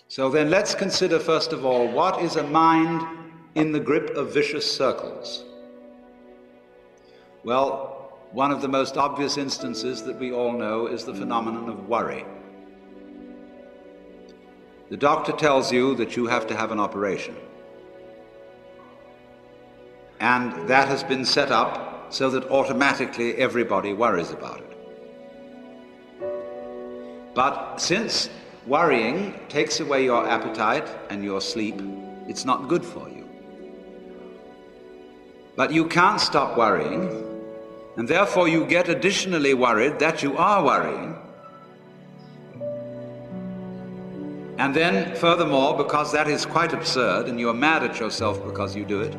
So then let's consider first of all, what is a mind in the grip of vicious circles? Well, one of the most obvious instances that we all know is the phenomenon of worry. The doctor tells you that you have to have an operation. And that has been set up so that automatically everybody worries about it. But since worrying takes away your appetite and your sleep, it's not good for you. But you can't stop worrying, and therefore you get additionally worried that you are worrying. And then, furthermore, because that is quite absurd, and you are mad at yourself because you do it,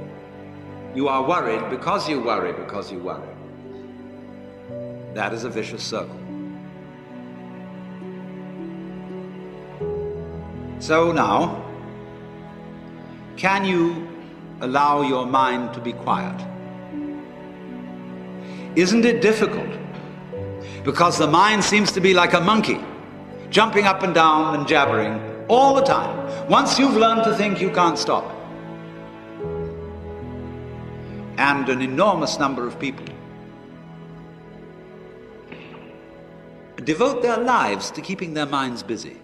you are worried because you worry because you worry. That is a vicious circle. So now, can you allow your mind to be quiet? Isn't it difficult? Because the mind seems to be like a monkey, jumping up and down and jabbering all the time. Once you've learned to think, you can't stop. And an enormous number of people devote their lives to keeping their minds busy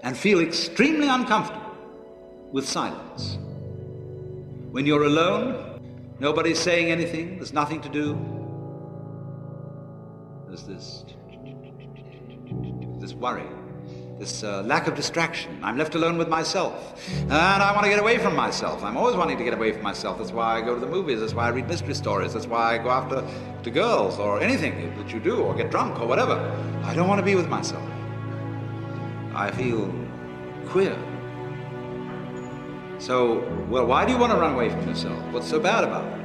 and feel extremely uncomfortable with silence. When you're alone, nobody's saying anything, there's nothing to do. There's this worry, this lack of distraction. I'm left alone with myself, and I want to get away from myself. I'm always wanting to get away from myself. That's why I go to the movies, that's why I read mystery stories, that's why I go after to girls or anything that you do, or get drunk or whatever. I don't want to be with myself. I feel queer. So, well, why do you want to run away from yourself? What's so bad about it?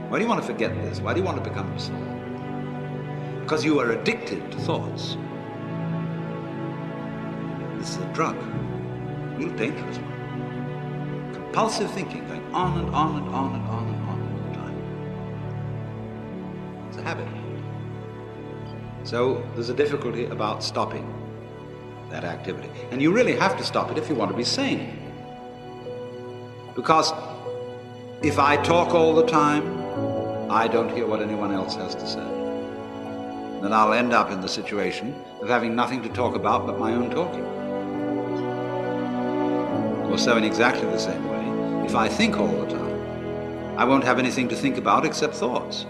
Why do you want to forget this? Why do you want to become yourself? Because you are addicted to thoughts. This is a drug, a real dangerous one. Compulsive thinking, going on and on and on and on and on all the time. It's a habit. So there's a difficulty about stopping that activity. And you really have to stop it if you want to be sane. Because if I talk all the time, I don't hear what anyone else has to say. Then I'll end up in the situation of having nothing to talk about but my own talking. Or so in exactly the same way, if I think all the time, I won't have anything to think about except thoughts.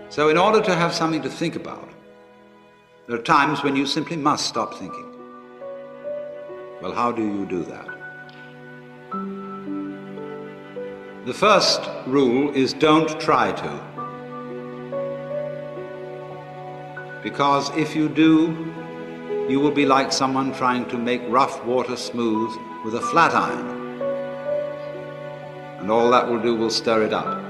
So in order to have something to think about, there are times when you simply must stop thinking. Well, how do you do that? The first rule is don't try to. Because if you do, you will be like someone trying to make rough water smooth with a flat iron. And all that will do will stir it up.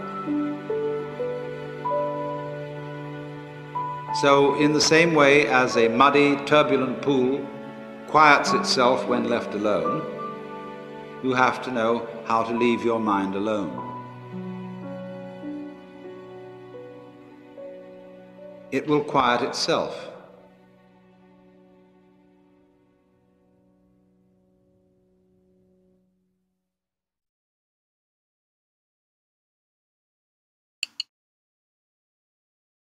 So in the same way as a muddy, turbulent pool quiets itself when left alone, you have to know how to leave your mind alone. It will quiet itself.